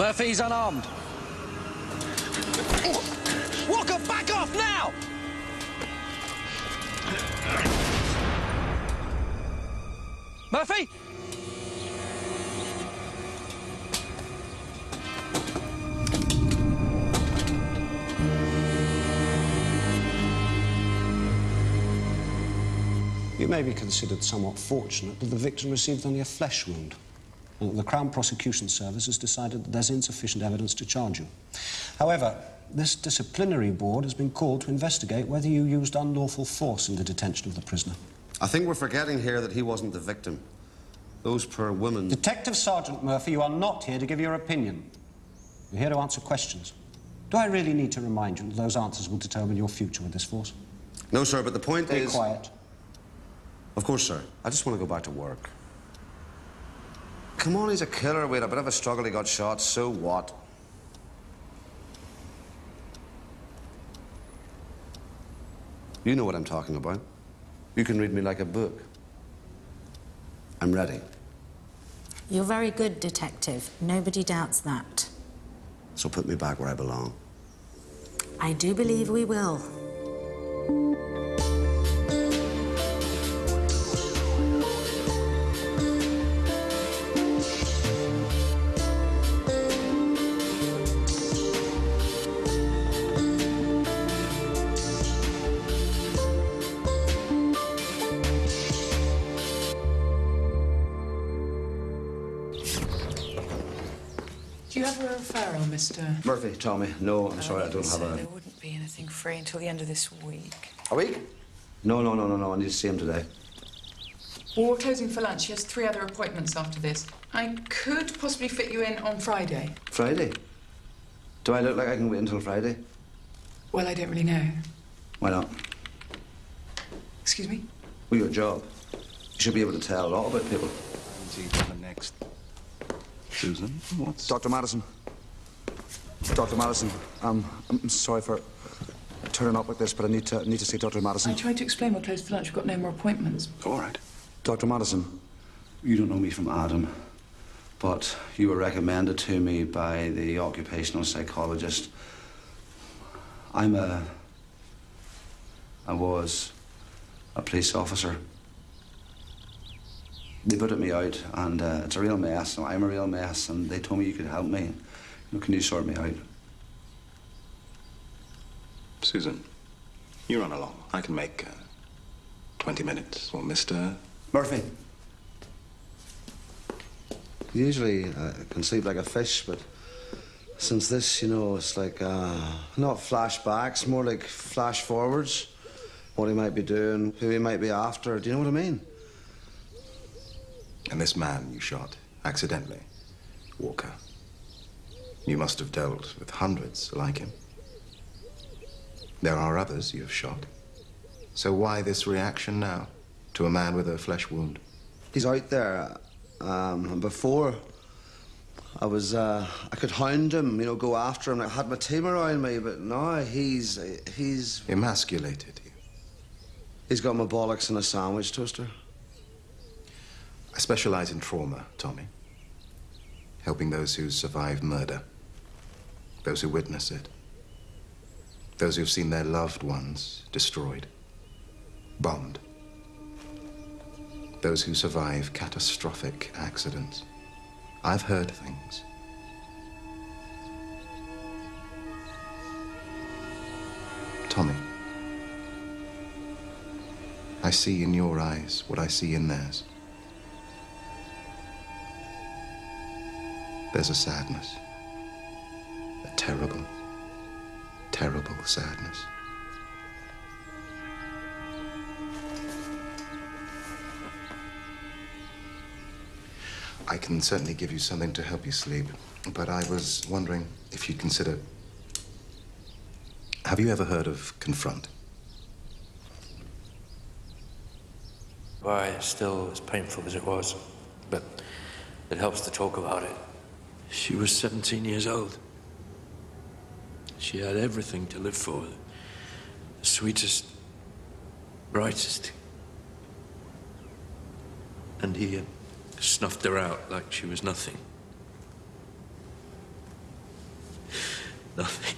Murphy's unarmed. Walker, back off now! Murphy? You may be considered somewhat fortunate that the victim received only a flesh wound, and that the Crown Prosecution Service has decided that there's insufficient evidence to charge you. However, this disciplinary board has been called to investigate whether you used unlawful force in the detention of the prisoner. I think we're forgetting here that he wasn't the victim. Those poor women... Detective Sergeant Murphy, you are not here to give your opinion. You're here to answer questions. Do I really need to remind you that those answers will determine your future with this force? No, sir, but the point is... Be quiet. Of course, sir. I just want to go back to work. Come on, he's a killer. We had a bit of a struggle. He got shot. So what? You know what I'm talking about. You can read me like a book. I'm ready. You're very good, Detective. Nobody doubts that. So put me back where I belong. I do believe we will. Do you have a referral, Mr. Murphy, Tommy. No, I'm sorry, I don't have a... There wouldn't be anything free until the end of this week. A week? No. I need to see him today. Well, we're closing for lunch. He has 3 other appointments after this. I could possibly fit you in on Friday. Friday? Do I look like I can wait until Friday? Well, I don't really know. Why not? Excuse me? Well, your job. You should be able to tell a lot about people. Next. Susan, what's... Dr. Madison. Dr. Madison, I'm sorry for turning up like this, but I need to see Dr. Madison. I tried to explain we're closed for lunch. We've got no more appointments. All right. Dr. Madison. You don't know me from Adam, but you were recommended to me by the occupational psychologist. I was a police officer. They put me out, and it's a real mess. I'm a real mess, and they told me you could help me. You know, can you sort me out? Susan, you run along. I can make 20 minutes. Or Mr. Murphy. Usually I can sleep like a fish, but since this, you know, it's like not flashbacks, more like flash forwards. What he might be doing, who he might be after. Do you know what I mean? And this man you shot, accidentally, Walker, you must have dealt with hundreds like him. There are others you have shot. So why this reaction now to a man with a flesh wound? He's out there. Before, I could hound him, you know, go after him. I had my team around me, but now he's... Emasculated you. He's got my bollocks in a sandwich toaster. I specialize in trauma, Tommy. Helping those who survive murder. Those who witness it. Those who've seen their loved ones destroyed. Bombed. Those who survive catastrophic accidents. I've heard things. Tommy, I see in your eyes what I see in theirs. There's a sadness. A terrible, terrible sadness. I can certainly give you something to help you sleep, but I was wondering if you'd consider... Have you ever heard of Confront? Why, it's still as painful as it was, but it helps to talk about it. She was 17 years old. She had everything to live for. The sweetest, brightest. And he snuffed her out like she was nothing. Nothing.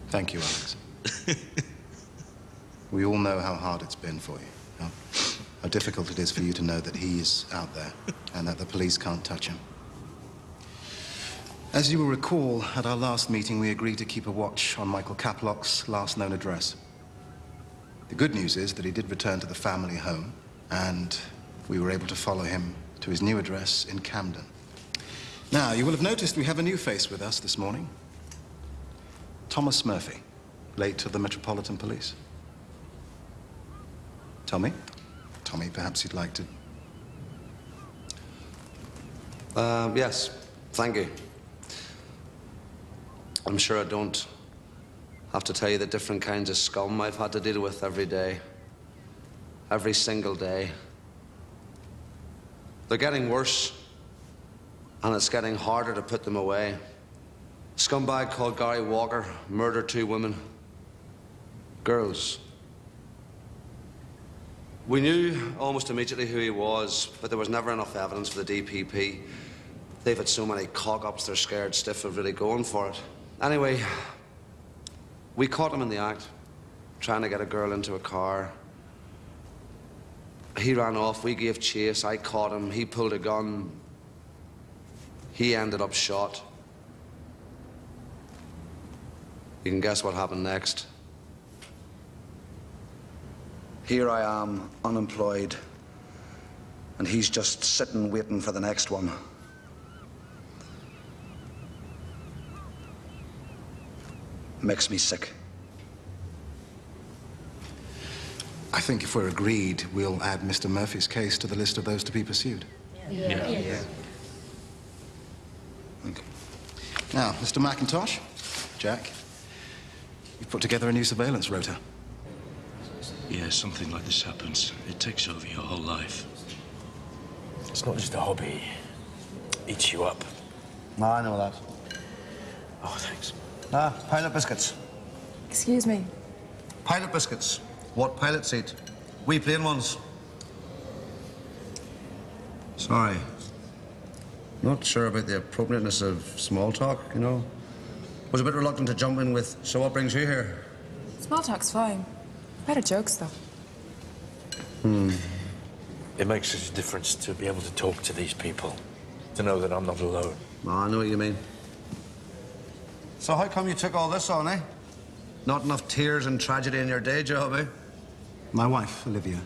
Thank you, Alex. We all know how hard it's been for you. How difficult it is for you to know that he's out there and that the police can't touch him. As you will recall, at our last meeting, we agreed to keep a watch on Michael Caplock's last known address. The good news is that he did return to the family home, and we were able to follow him to his new address in Camden. Now, you will have noticed we have a new face with us this morning. Thomas Murphy, late of the Metropolitan Police. Tommy? Tommy, perhaps you'd like to... Yes, thank you. I'm sure I don't have to tell you the different kinds of scum I've had to deal with every day. Every single day. They're getting worse, and it's getting harder to put them away. A scumbag called Gary Walker murdered 2 women. Girls. We knew almost immediately who he was, but there was never enough evidence for the DPP. They've had so many cock-ups, they're scared stiff of really going for it. Anyway, we caught him in the act, trying to get a girl into a car. He ran off, we gave chase, I caught him, he pulled a gun. He ended up shot. You can guess what happened next. Here I am, unemployed, and he's just sitting waiting for the next one. Makes me sick. I think if we're agreed, we'll add Mr. Murphy's case to the list of those to be pursued. Yeah. Okay. Now, Mr. McIntosh, Jack, you've put together a new surveillance rota. Yeah, something like this happens. It takes over your whole life. It's not just a hobby. It eats you up. No, I know that. Oh, thanks. Pilot biscuits. Excuse me. Pilot biscuits. What pilots eat. We plain ones. Sorry. Not sure about the appropriateness of small talk, you know. Was a bit reluctant to jump in with, so what brings you here? Small talk's fine. Better jokes, though. It makes such a difference to be able to talk to these people, to know that I'm not alone. Oh, I know what you mean. So how come you took all this on, eh? Not enough tears and tragedy in your day job, eh? My wife, Olivia,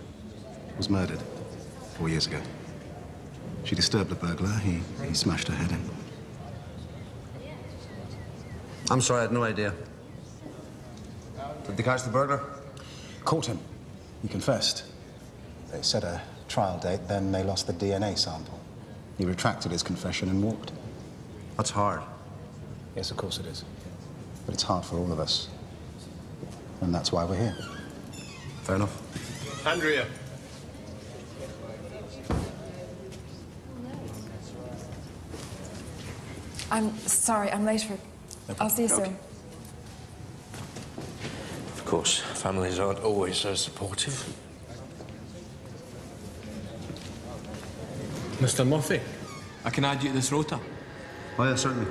was murdered 4 years ago. She disturbed a burglar. He smashed her head in. I'm sorry, I had no idea. Did they catch the burglar? Caught him. He confessed. They set a trial date, then they lost the DNA sample. He retracted his confession and walked. That's hard. Yes, of course it is. But it's hard for all of us. And that's why we're here. Fair enough. Andrea. I'm sorry, I'm late for... I'll see you soon. Of course, families aren't always so supportive. Mr. Murphy, I can add you to this rota. Oh, yeah, certainly.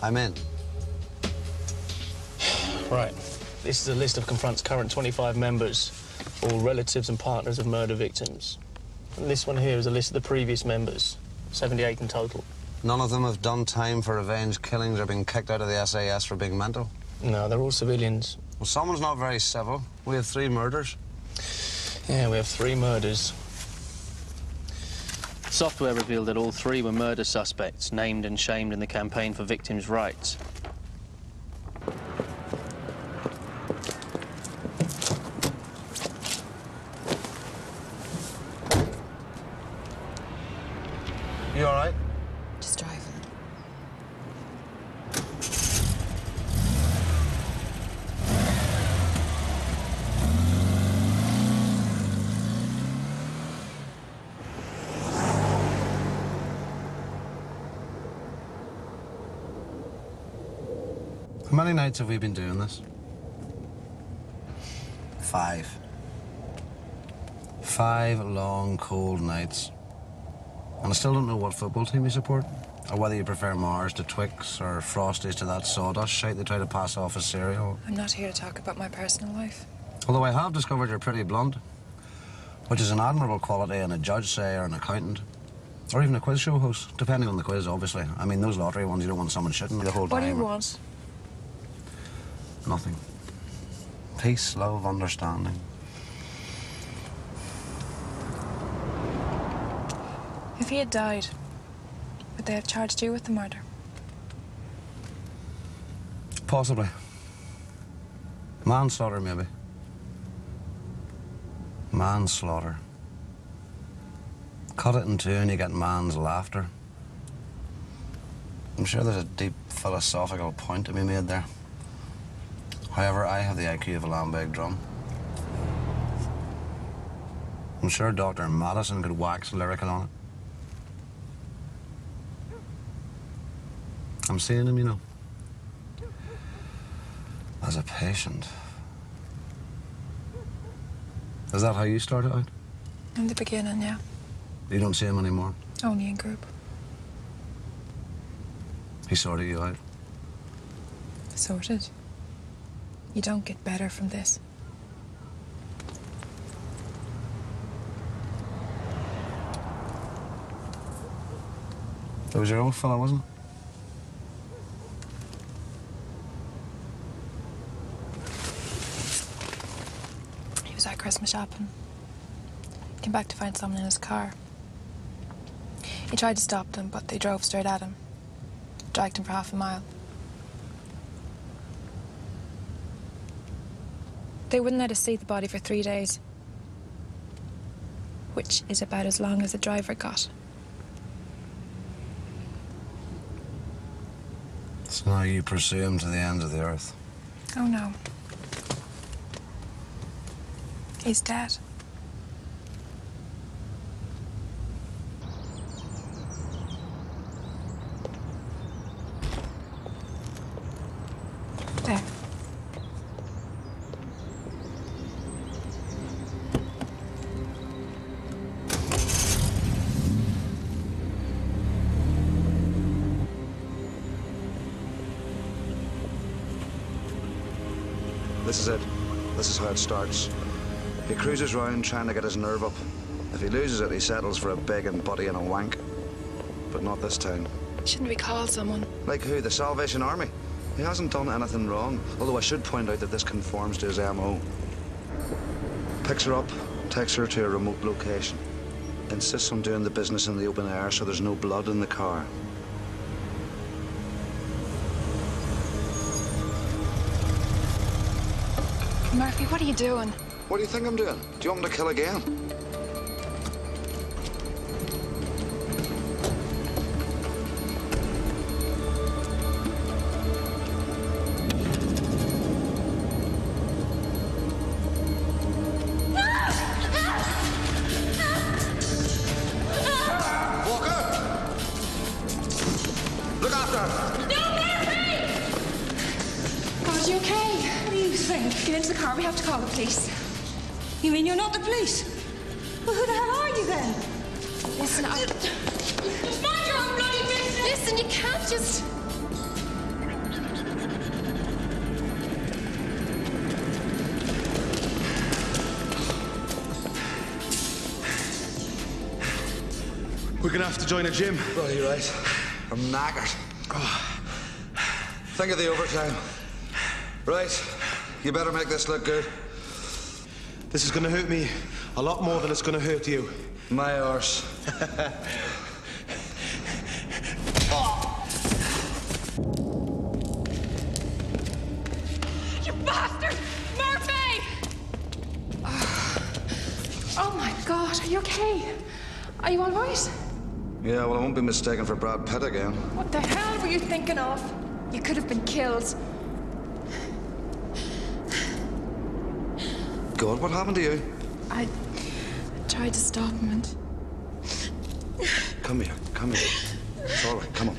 I'm in. Right. This is a list of Confront's current 25 members, all relatives and partners of murder victims. And this one here is a list of the previous members, 78 in total. None of them have done time for revenge killings or been kicked out of the SAS for being mental? No, they're all civilians. Well, someone's not very civil. We have 3 murders. Yeah, we have 3 murders. Software revealed that all 3 were murder suspects, named and shamed in the campaign for victims' rights. You all right? Just driving. How many nights have we been doing this? 5. 5 long, cold nights. And I still don't know what football team you support, or whether you prefer Mars to Twix or Frosties to that sawdust shite they try to pass off as cereal. I'm not here to talk about my personal life. Although I have discovered you're pretty blunt, which is an admirable quality in a judge, say, or an accountant. Or even a quiz show host, depending on the quiz, obviously. I mean, those lottery ones, you don't want someone shitting the whole time. What do you want? Nothing. Peace, love, understanding. If he had died, would they have charged you with the murder? Possibly. Manslaughter, maybe. Manslaughter. Cut it in two and you get man's laughter. I'm sure there's a deep philosophical point to be made there. However, I have the IQ of a Lambeg drum. I'm sure Dr. Madison could wax lyrical on it. I'm seeing him, you know, as a patient. Is that how you started out? In the beginning, yeah. You don't see him anymore? Only in group. He sorted you out? Sorted. You don't get better from this. That was your old fella, wasn't it? He was out Christmas shopping. Came back to find someone in his car. He tried to stop them, but they drove straight at him. Dragged him for half a mile. They wouldn't let us see the body for 3 days. Which is about as long as the driver got. So now you pursue him to the ends of the earth. Oh, no. He's dead. There. This is it. This is how it starts. He cruises round trying to get his nerve up. If he loses it, he settles for a begging buddy and a wank. But not this time. Shouldn't we call someone? Like who? The Salvation Army? He hasn't done anything wrong. Although I should point out that this conforms to his MO. Picks her up, takes her to a remote location. Insists on doing the business in the open air so there's no blood in the car. Murphy, what are you doing? What do you think I'm doing? Do you want me to kill again? Get into the car. We have to call the police. You mean you're not the police? Well, who the hell are you then? Listen, Mind your own bloody business! Listen, you can't just... We're gonna have to join a gym. Oh, you're right. I'm knackered. Oh. Think of the overtime. Right. You better make this look good. This is gonna hurt me a lot more than it's gonna hurt you. My arse. You bastard! Murphy! Oh my God, are you okay? Are you all right? Yeah, well, I won't be mistaken for Brad Pitt again. What the hell were you thinking of? You could have been killed. God, what happened to you? I tried to stop him and... Come here, come here. It's all right, come on.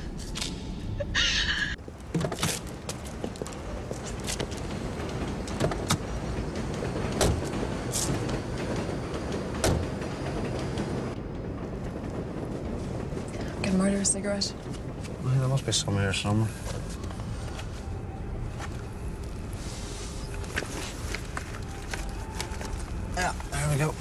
Get a murderer cigarette. Well, there must be some here somewhere. Yeah, there we go.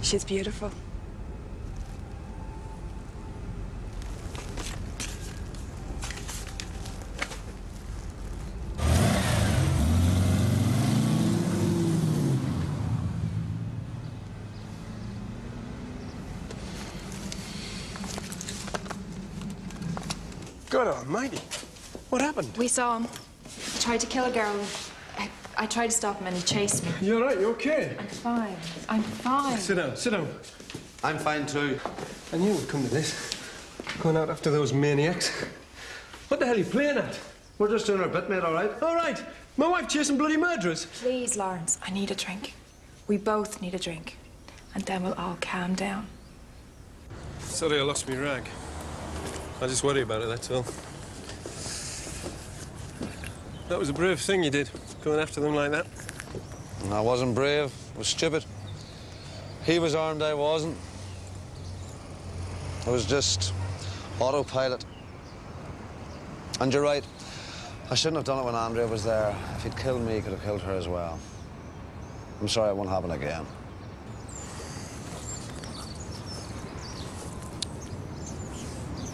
She's beautiful. God almighty. What happened? We saw him. He tried to kill a girl. I tried to stop him and he chased me. You all right? You okay? I'm fine. I'm fine. Sit down, sit down. I'm fine too. I knew it would come to this. Going out after those maniacs. What the hell are you playing at? We're just doing our bit, mate, all right? All right. My wife chasing bloody murderers. Please, Lawrence, I need a drink. We both need a drink. And then we'll all calm down. Sorry I lost my rag. I just worry about it, that's all. That was a brave thing you did, going after them like that. I wasn't brave. I was stupid. He was armed, I wasn't. It was just autopilot. And you're right. I shouldn't have done it when Andrea was there. If he'd killed me, he could have killed her as well. I'm sorry it won't happen again.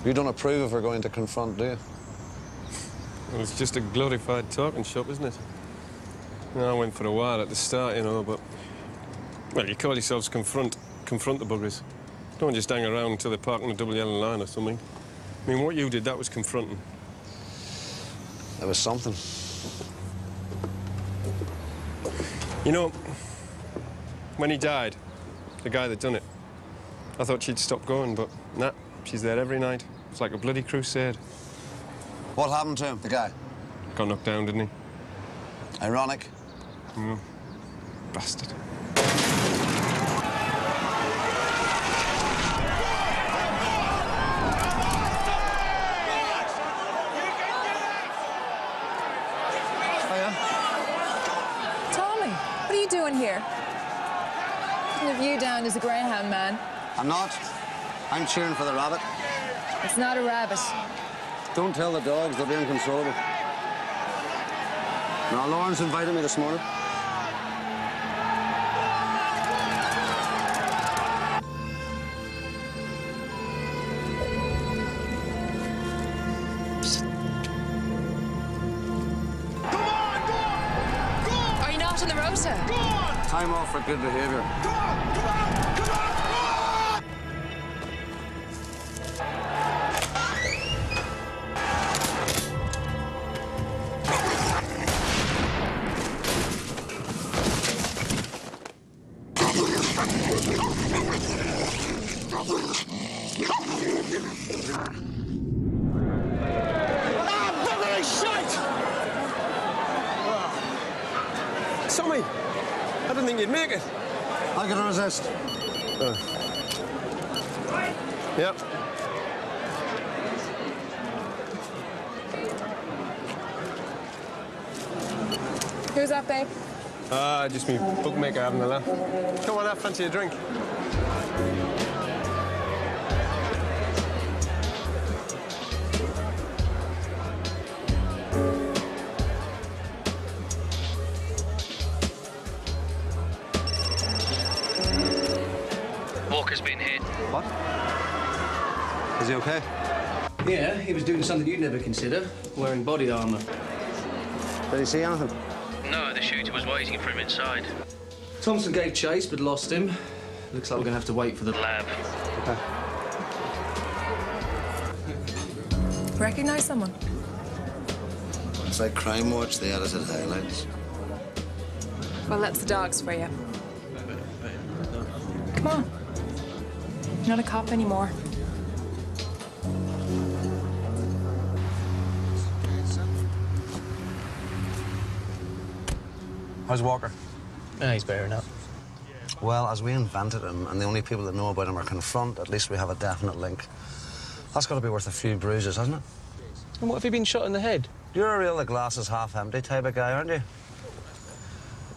You don't approve if we're going to confront, do you? Well, it's just a glorified talking shop, isn't it? You know, I went for a while at the start, you know, but... Well, you call yourselves confront the buggers. Don't just hang around until they're parking a double yellow line or something. I mean, what you did, that was confronting. It was something. You know, when he died, the guy that done it, I thought she'd stop going, but nah, she's there every night. It's like a bloody crusade. What happened to him, the guy? Got knocked down, didn't he? Ironic. Bastard. Tommy, what are you doing here? Couldn't have you down as a greyhound man. I'm not. I'm cheering for the rabbit. It's not a rabbit. Don't tell the dogs, they'll be uncontrollable. Now, Lawrence invited me this morning. Are you not on the rota? Time off for good behaviour. Tommy, I didn't think you'd make it. I can resist. Yep. Who's that, babe? Just me bookmaker having a laugh. Come on, have fancy a drink. Walker's been hit. What? Is he okay? Yeah, he was doing something you'd never consider, wearing body armour. Did he see anything? No, the shooter was waiting for him inside. Thompson gave chase, but lost him. Looks like we're going to have to wait for the lab. Okay. Recognize someone? It's like Crime Watch, the edited highlights. Well, that's the dogs for you. Come on. You're not a cop anymore. How's Walker? He's bearing up. Well, as we invented him, and the only people that know about him are Confront, at least we have a definite link. That's got to be worth a few bruises, hasn't it? And what if he'd been shot in the head? You're a real the glass is half empty type of guy, aren't you?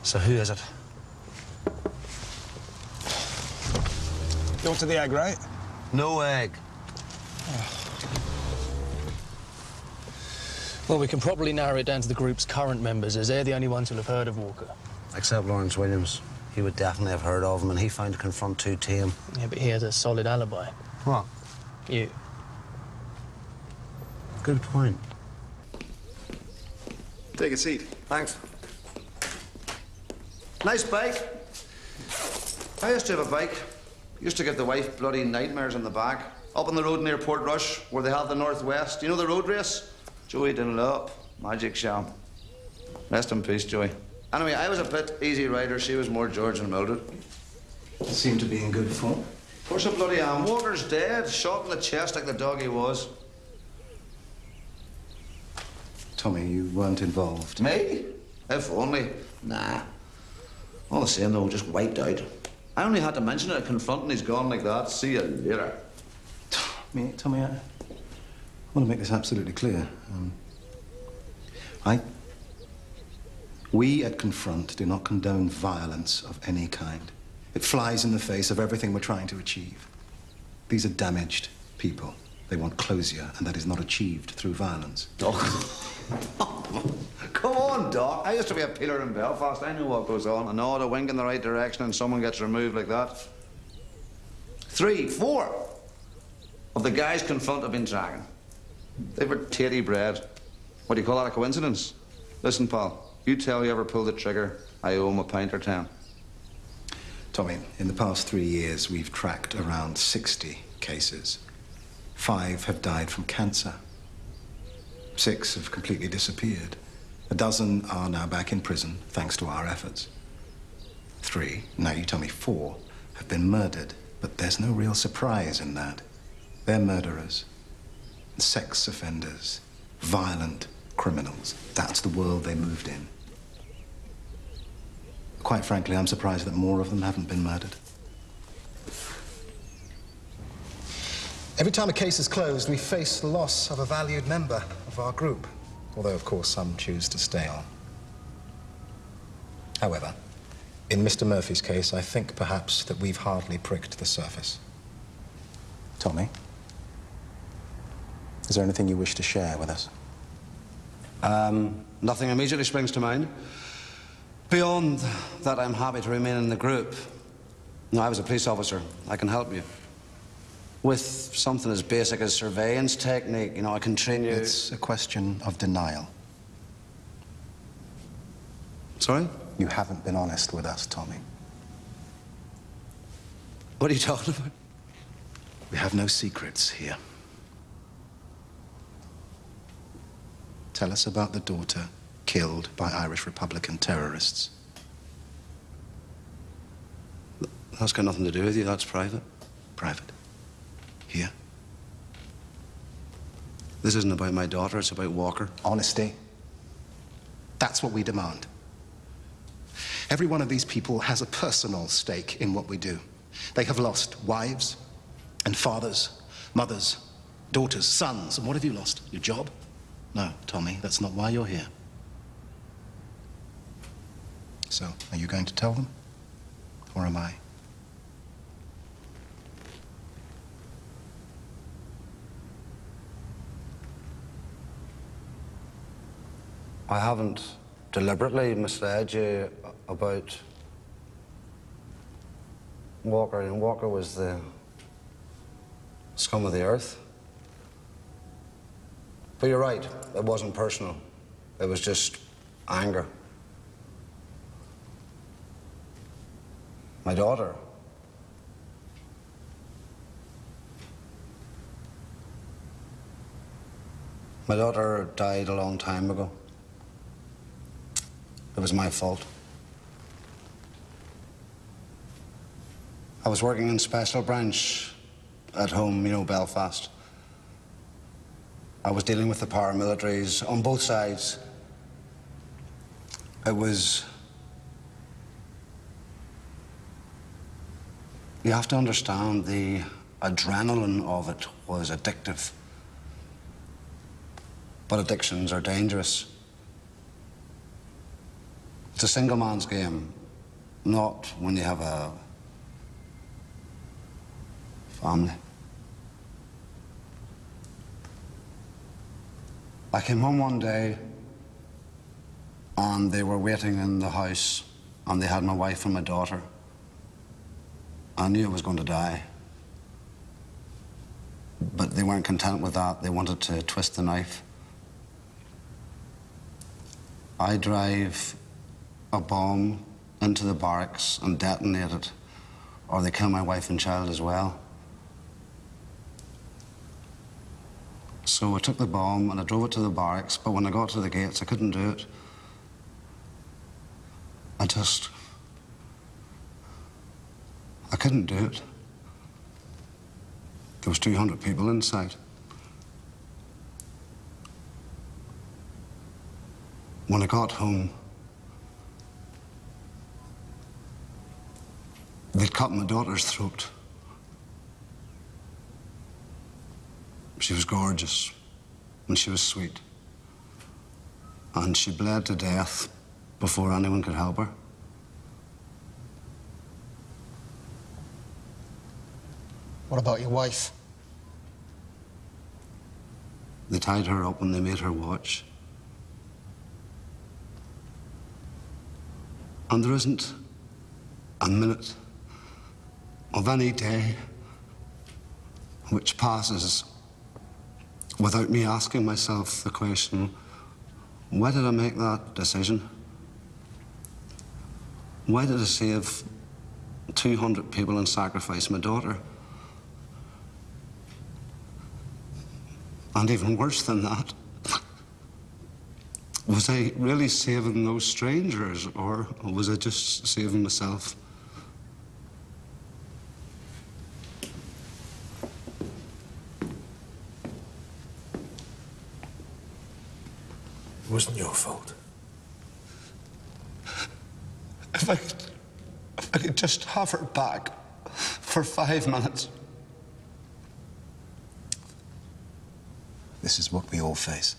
So who is it? You wanted the egg, right? No egg. Well, we can probably narrow it down to the group's current members, as they're the only ones who'll have heard of Walker. Except Lawrence Williams. He would definitely have heard of him, and he found Confront too tame. Yeah, but he has a solid alibi. What? You. Good point. Take a seat. Thanks. Nice bike. I used to have a bike. Used to give the wife bloody nightmares in the back. Up on the road near Port Rush, where they have the Northwest. You know the road race? Joey Dunlop, magic sham. Rest in peace, Joey. Anyway, I was a bit easy rider. She was more George and Mildred. Seemed to be in good form. Of course I bloody am. Walker's dead, shot in the chest like the dog he was. Tommy, you weren't involved. Me? If only. Nah. All the same, though, just wiped out. I only had to mention it at Confront and he's gone like that. See you later. Tommy, I want to make this absolutely clear. We at Confront do not condone violence of any kind. It flies in the face of everything we're trying to achieve. These are damaged people. They want closure, and that is not achieved through violence. Come on, Doc. I used to be a peeler in Belfast. I know what goes on. I know how to wink in the right direction and someone gets removed like that. 3, 4 of the guys Confront have been tracking. They were tatty bred. What do you call that, a coincidence? Listen, pal, you tell whoever pulled the trigger, I owe him a pint or 10. Tommy, in the past 3 years, we've tracked around 60 cases. 5 have died from cancer. 6 have completely disappeared. A dozen are now back in prison, thanks to our efforts. 3, now you tell me 4, have been murdered. But there's no real surprise in that. They're murderers, sex offenders, violent criminals. That's the world they moved in. Quite frankly, I'm surprised that more of them haven't been murdered. Every time a case is closed, we face the loss of a valued member of our group. Although, of course, some choose to stay on. However, in Mr. Murphy's case, I think perhaps that we've hardly pricked the surface. Tommy, is there anything you wish to share with us? Nothing immediately springs to mind. Beyond that, I'm happy to remain in the group. No, I was a police officer. I can help you. With something as basic as surveillance technique, you know, I can train you... It's a question of denial. Sorry? You haven't been honest with us, Tommy. What are you talking about? We have no secrets here. Tell us about the daughter killed by Irish Republican terrorists. That's got nothing to do with you. That's private. Private? Here? This isn't about my daughter. It's about Walker. Honesty. That's what we demand. Every one of these people has a personal stake in what we do. They have lost wives and fathers, mothers, daughters, sons. And what have you lost? Your job? No, Tommy, that's not why you're here. So, are you going to tell them? Or am I? I haven't deliberately misled you about Walker. And Walker was the scum of the earth. But you're right, it wasn't personal. It was just anger. My daughter. My daughter died a long time ago. It was my fault. I was working in Special Branch at home, you know, Belfast. I was dealing with the paramilitaries on both sides. It was You have to understand the adrenaline of it was addictive. But addictions are dangerous. It's a single man's game, not when you have a family. I came home one day and they were waiting in the house and they had my wife and my daughter. I knew I was going to die. But they weren't content with that. They wanted to twist the knife. I drive a bomb into the barracks and detonate it, or they kill my wife and child as well. So I took the bomb and I drove it to the barracks, but when I got to the gates, I couldn't do it. I couldn't do it. There was 200 people inside. When I got home, they'd cut my daughter's throat. She was gorgeous, and she was sweet. And she bled to death before anyone could help her. What about your wife? They tied her up and they made her watch. And there isn't a minute of any day which passes without me asking myself the question, why did I make that decision? Why did I save 200 people and sacrifice my daughter? And even worse than that, was I really saving those strangers, or was I just saving myself? It wasn't your fault. If I could just have her back for 5 minutes. This is what we all face.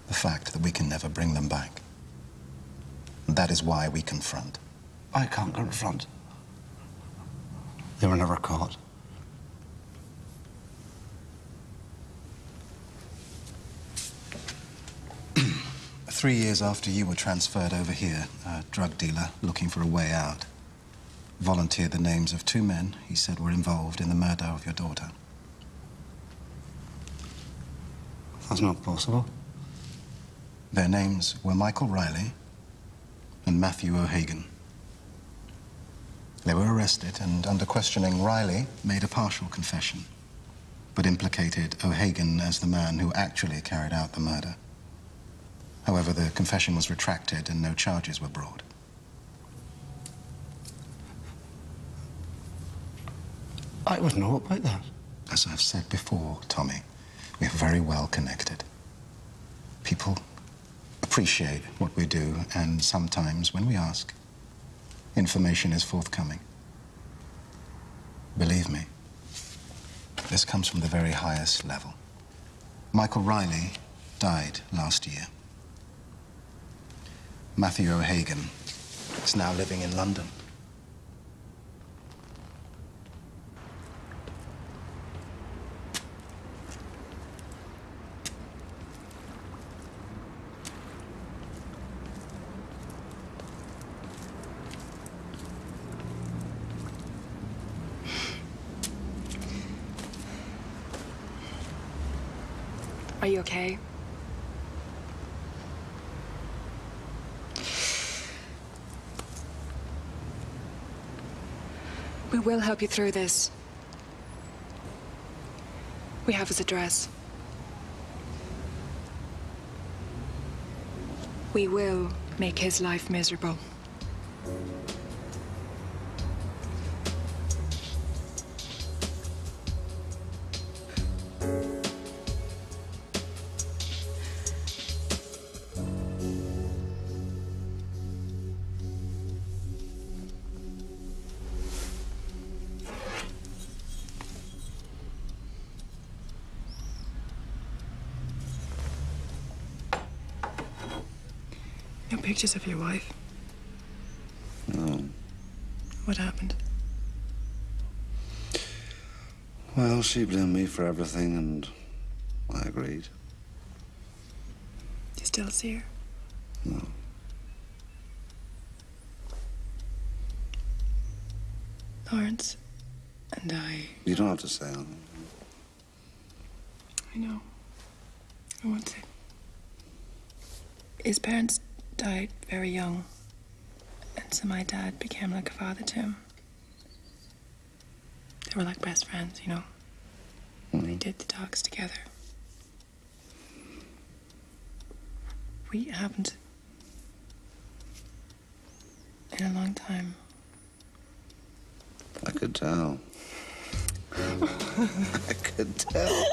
The fact that we can never bring them back. And that is why we confront. I can't confront. They were never caught. Three years after you were transferred over here, a drug dealer looking for a way out volunteered the names of 2 men he said were involved in the murder of your daughter. That's not possible. Their names were Michael Riley and Matthew O'Hagan. They were arrested, and under questioning, Riley made a partial confession, but implicated O'Hagan as the man who actually carried out the murder. However, the confession was retracted and no charges were brought. I would know about that. As I've said before, Tommy, we're very well connected. People appreciate what we do, and sometimes, when we ask, information is forthcoming. Believe me, this comes from the very highest level. Michael Riley died last year. Matthew O'Hagan is now living in London. Are you okay? We will help you through this. We have his address. We will make his life miserable. pictures of your wife? No. What happened? Well, she blamed me for everything, and I agreed. You still see her? No. Lawrence and I... You don't have to say anything. I know. I want to. His parents died very young, and so my dad became like a father to him. They were like best friends, you know. We did the dogs together. We haven't in a long time. I could tell. I could tell.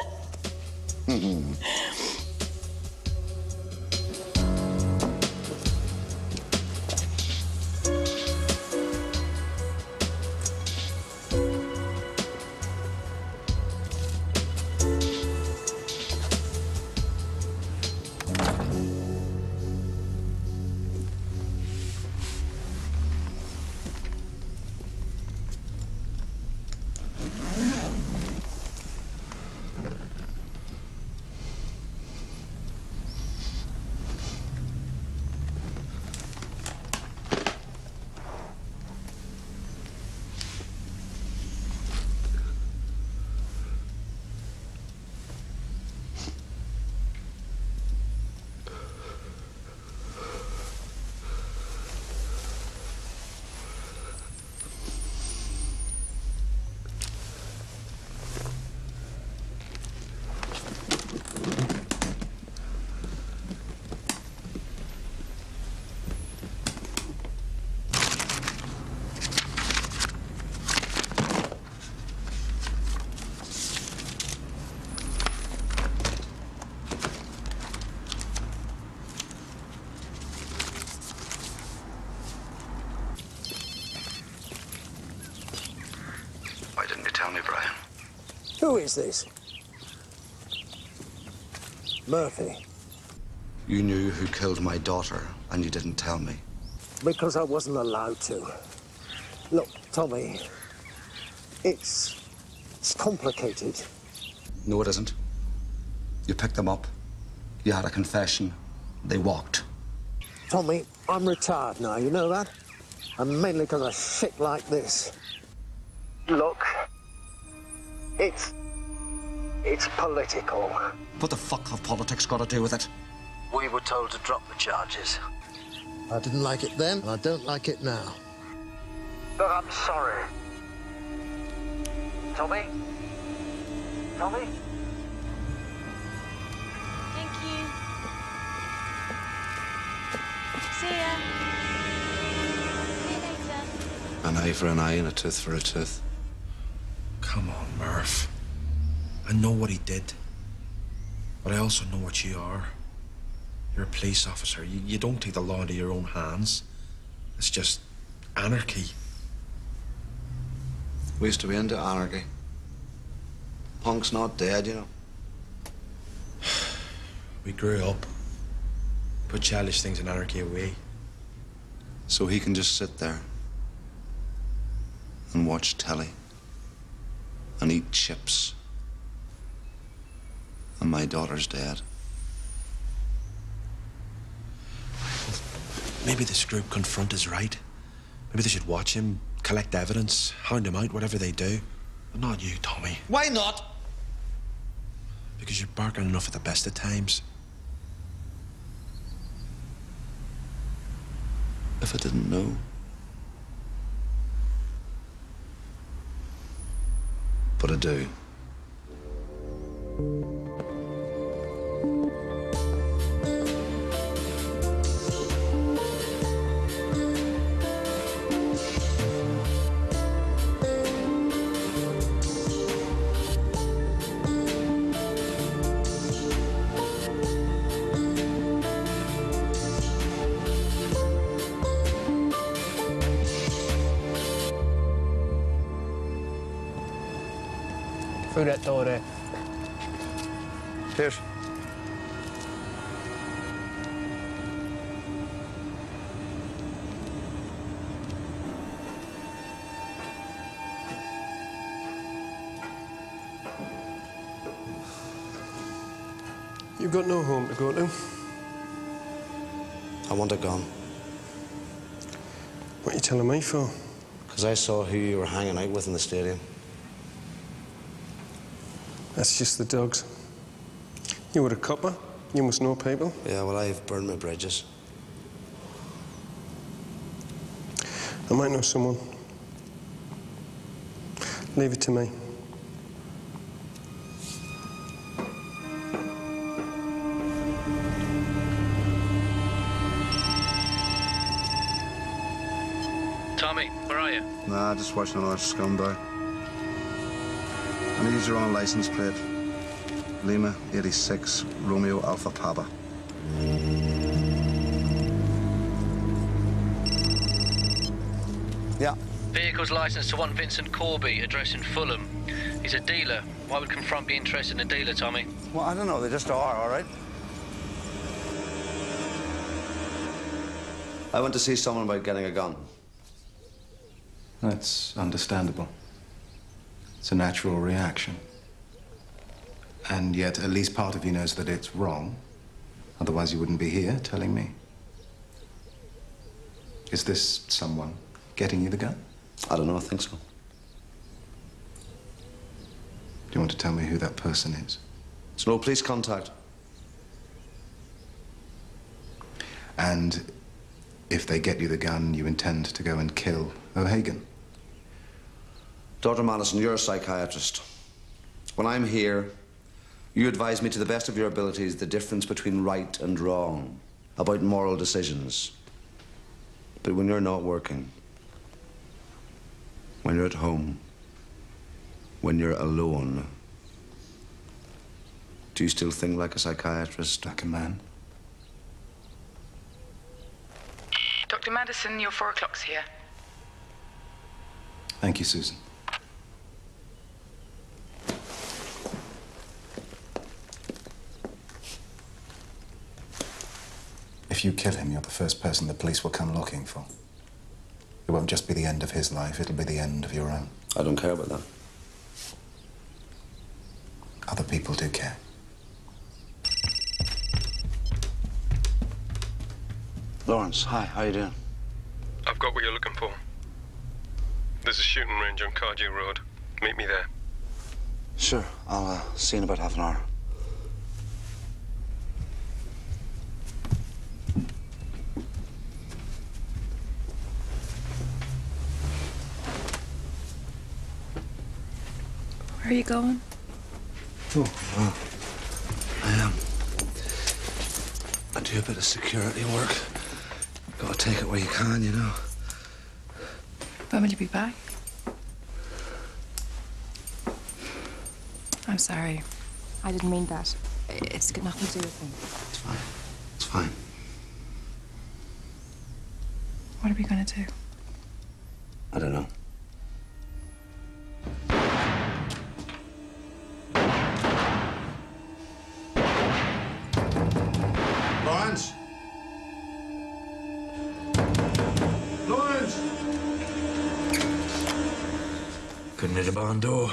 Why didn't you tell me, Brian? Who is this? Murphy. You knew who killed my daughter, and you didn't tell me. Because I wasn't allowed to. Look, Tommy, it's complicated. No, it isn't. You picked them up. You had a confession. They walked. Tommy, I'm retired now, you know that? And mainly because of shit like this. Look, it's political. What the fuck have politics got to do with it? We were told to drop the charges. I didn't like it then, and I don't like it now. But I'm sorry. Tommy? Tommy? Thank you. See ya. See you later. An eye for an eye and a tooth for a tooth. Come on, Murph. I know what he did. But I also know what you are. You're a police officer. You don't take the law into your own hands. It's just anarchy. We used to be into anarchy. Punk's not dead, you know. We grew up. Put childish things in anarchy away. So he can just sit there and watch telly and eat chips. And my daughter's dead. Maybe this group Confront is right. Maybe they should watch him, collect evidence, hound him out, whatever they do. But not you, Tommy. Why not? Because you're barking enough at the best of times. If I didn't know. But I do. Through that door there. Cheers. You've got no home to go to. I want a gun. What are you telling me for? Because I saw who you were hanging out with in the stadium. That's just the dogs. You were a copper. You must know people. Yeah, well, I've burned my bridges. I might know someone. Leave it to me. Tommy, where are you? Nah, just watching another scumbag. I need your own license plate. Lima 86 Romeo Alpha Papa. Yeah. Vehicle's licensed to one Vincent Corby, address in Fulham. He's a dealer. Why would Confront be interested in a dealer, Tommy? Well, I don't know. They just are, all right? I went to see someone about getting a gun. That's understandable. It's a natural reaction. And yet, at least part of you knows that it's wrong. Otherwise, you wouldn't be here telling me. Is this someone getting you the gun? I don't know. I think so. Do you want to tell me who that person is? It's no police contact. And if they get you the gun, you intend to go and kill O'Hagan? Dr. Madison, you're a psychiatrist. When I'm here, you advise me to the best of your abilities the difference between right and wrong, about moral decisions. But when you're not working, when you're at home, when you're alone, do you still think like a psychiatrist? Like a man? Dr. Madison, your 4 o'clock's here. Thank you, Susan. If you kill him, you're the first person the police will come looking for. It won't just be the end of his life, it'll be the end of your own. I don't care about that. Other people do care. Lawrence, hi. How you doing? I've got what you're looking for. There's a shooting range on Cardew Road. Meet me there. Sure. I'll see you in about half an hour. Where are you going? Oh, well, I do a bit of security work. Gotta take it where you can, you know. When will you be back? I'm sorry. I didn't mean that. It's got nothing to do with me. It's fine. It's fine. What are we gonna do? I don't know. Lawrence! Lawrence! Couldn't hit a barn door.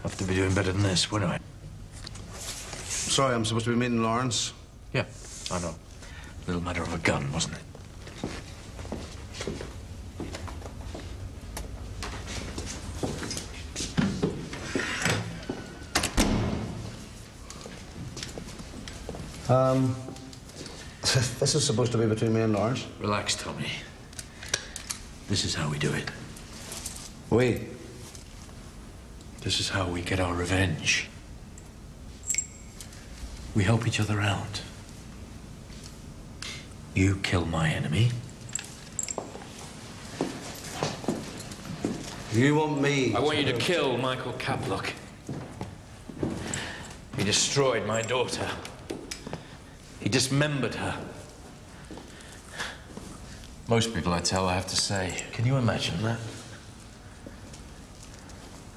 Have to be doing better than this, wouldn't I? Sorry, I'm supposed to be meeting Lawrence. Yeah, I know. Little matter of a gun, wasn't it? This is supposed to be between me and Lawrence. Relax, Tommy. This is how we do it. We? This is how we get our revenge. We help each other out. You kill my enemy. You want me? I want you to kill Michael Caplock. He destroyed my daughter. He dismembered her. Most people I tell, I have to say, can you imagine that?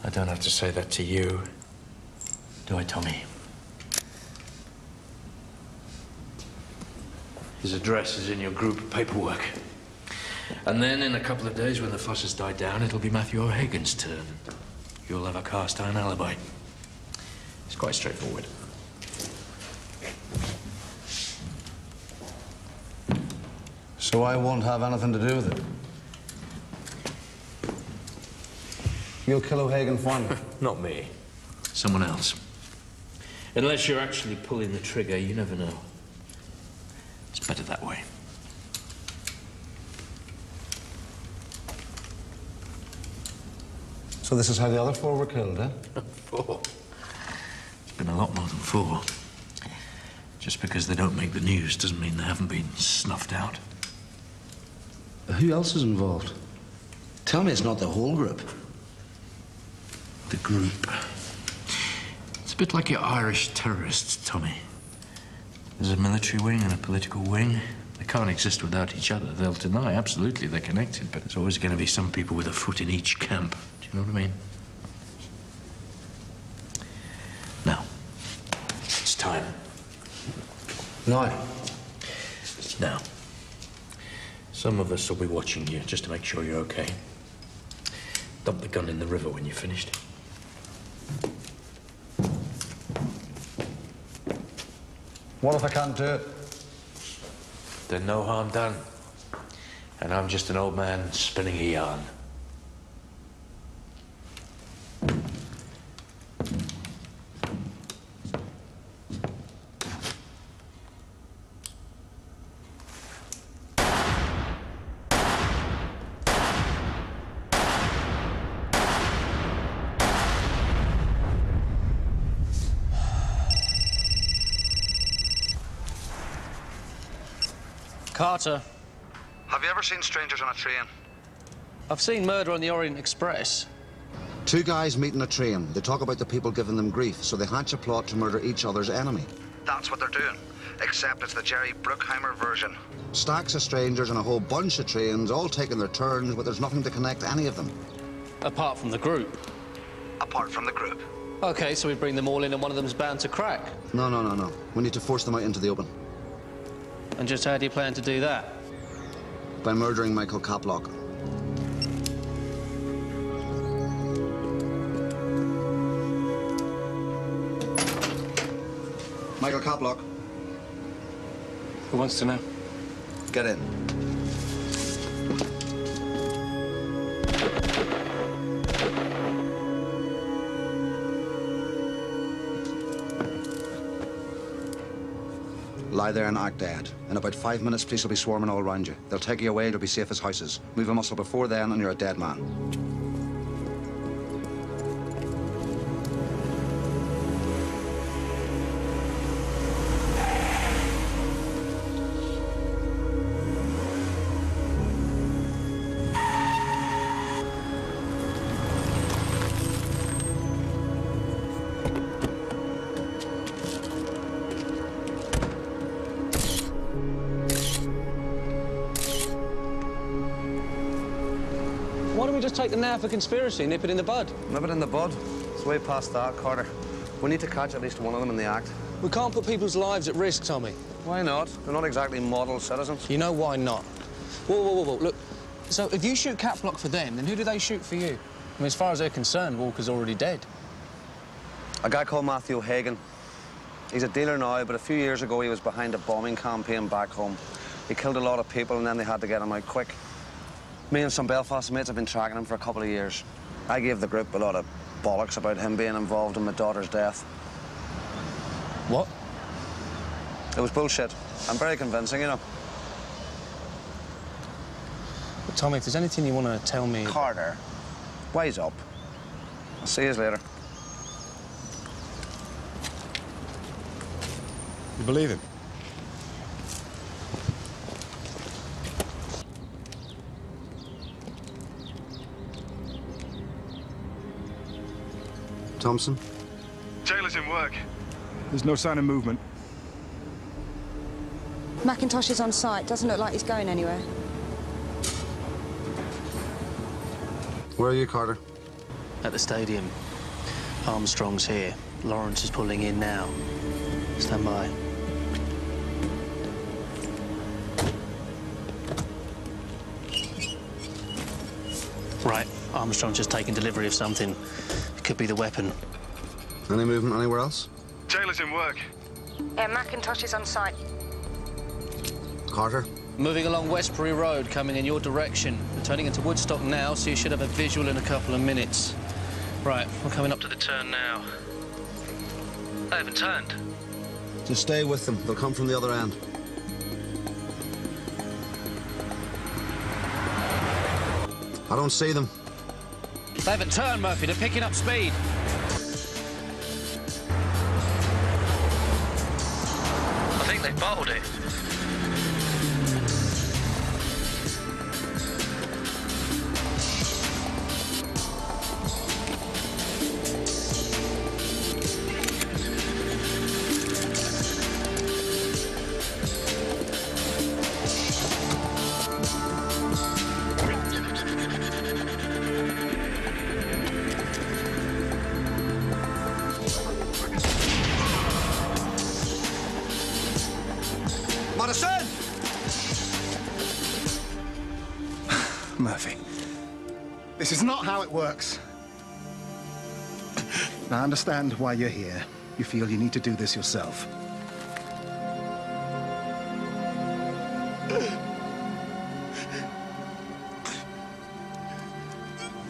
I don't have to say that to you, do I, Tommy? His address is in your group paperwork. And then in a couple of days, when the fuss has died down, it'll be Matthew O'Hagan's turn. You'll have a cast-iron alibi. It's quite straightforward. So I won't have anything to do with it? You'll kill O'Hagan for me? Not me. Someone else. Unless you're actually pulling the trigger, you never know. It's better that way. So this is how the other 4 were killed, eh? 4? It's been a lot more than 4. Just because they don't make the news doesn't mean they haven't been snuffed out. Who else is involved? Tell me it's not the whole group. The group. It's a bit like your Irish terrorists, Tommy. There's a military wing and a political wing. They can't exist without each other. They'll deny absolutely they're connected, but there's always going to be some people with a foot in each camp. Do you know what I mean? Now, it's time. Now? Now. Some of us will be watching you just to make sure you're okay. Dump the gun in the river when you're finished. What if I can't do it? Then no harm done. And I'm just an old man spinning a yarn. Carter. Have you ever seen strangers on a train? I've seen Murder on the Orient Express. 2 guys meet in a train. They talk about the people giving them grief, so they hatch a plot to murder each other's enemy. That's what they're doing. Except it's the Jerry Bruckheimer version. Stacks of strangers on a whole bunch of trains, all taking their turns, but there's nothing to connect any of them. Apart from the group. Apart from the group. Okay, so we bring them all in and one of them's bound to crack. No. We need to force them out into the open. And just how do you plan to do that? By murdering Michael Caplock. Michael Caplock. Who wants to know? Get in. Lie there and act dead. In about 5 minutes, police will be swarming all around you. They'll take you away, you'll be safe as houses. Move a muscle before then, and you're a dead man. Why don't we just take the now for conspiracy and nip it in the bud? Nip it in the bud? It's way past that, Carter. We need to catch at least one of them in the act. We can't put people's lives at risk, Tommy. Why not? They're not exactly model citizens. You know why not? Whoa. Look, so if you shoot Caplock for them, then who do they shoot for you? I mean, as far as they're concerned, Walker's already dead. A guy called Matthew O'Hagan. He's a dealer now, but a few years ago he was behind a bombing campaign back home. He killed a lot of people and then they had to get him out quick. Me and some Belfast mates have been tracking him for a couple of years. I gave the group a lot of bollocks about him being involved in my daughter's death. What? It was bullshit. I'm very convincing, you know. But Tommy, if there's anything you want to tell me... Carter, wise up. I'll see you later. You believe him? Thompson? Taylor's in work. There's no sign of movement. Macintosh is on site. Doesn't look like he's going anywhere. Where are you, Carter? At the stadium. Armstrong's here. Lawrence is pulling in now. Stand by. Right. Armstrong's just taking delivery of something. It could be the weapon. Any movement anywhere else? Taylor's in work. Yeah, Macintosh is on site. Carter? Moving along Westbury Road, coming in your direction. We're turning into Woodstock now, so you should have a visual in a couple of minutes. Right, we're coming up to the turn now. They haven't turned. Just stay with them. They'll come from the other end. I don't see them. They haven't turned, Murphy. They're picking up speed. I think they've bottled it. Madison! Murphy, this is not how it works. Now, I understand why you're here. You feel you need to do this yourself.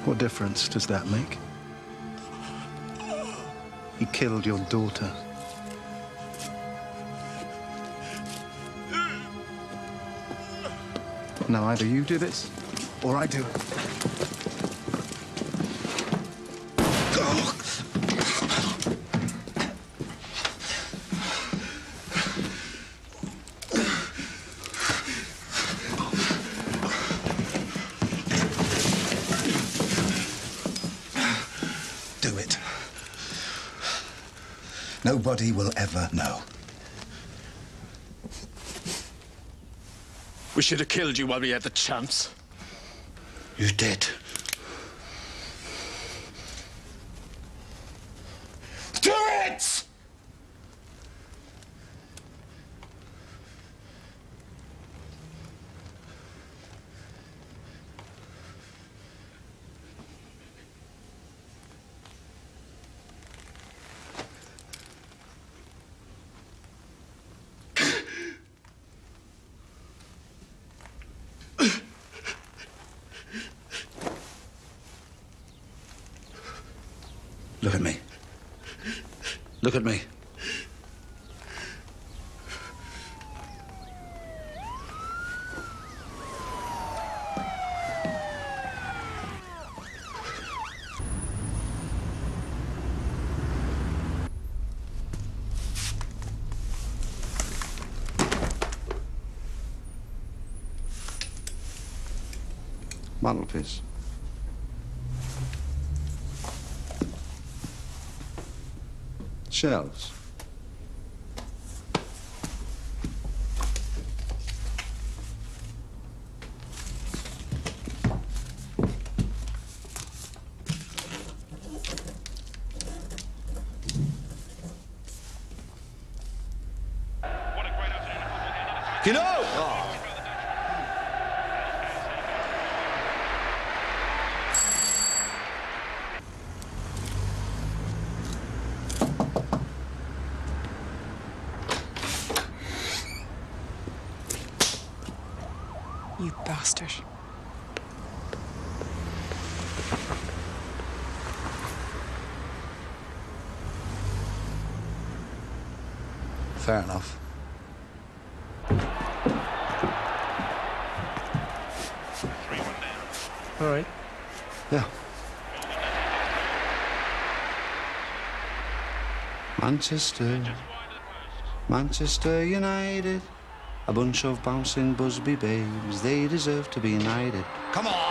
What difference does that make? He killed your daughter. Now, either you do this, or I do it. Do it. Nobody will ever know. We should have killed you while we had the chance. You did. Do it! Look at me. Look at me. Mantelpiece. Shelves. You know! You bastard. Fair enough. All right. Yeah. Manchester United. A bunch of bouncing Busby babes. They deserve to be knighted. Come on!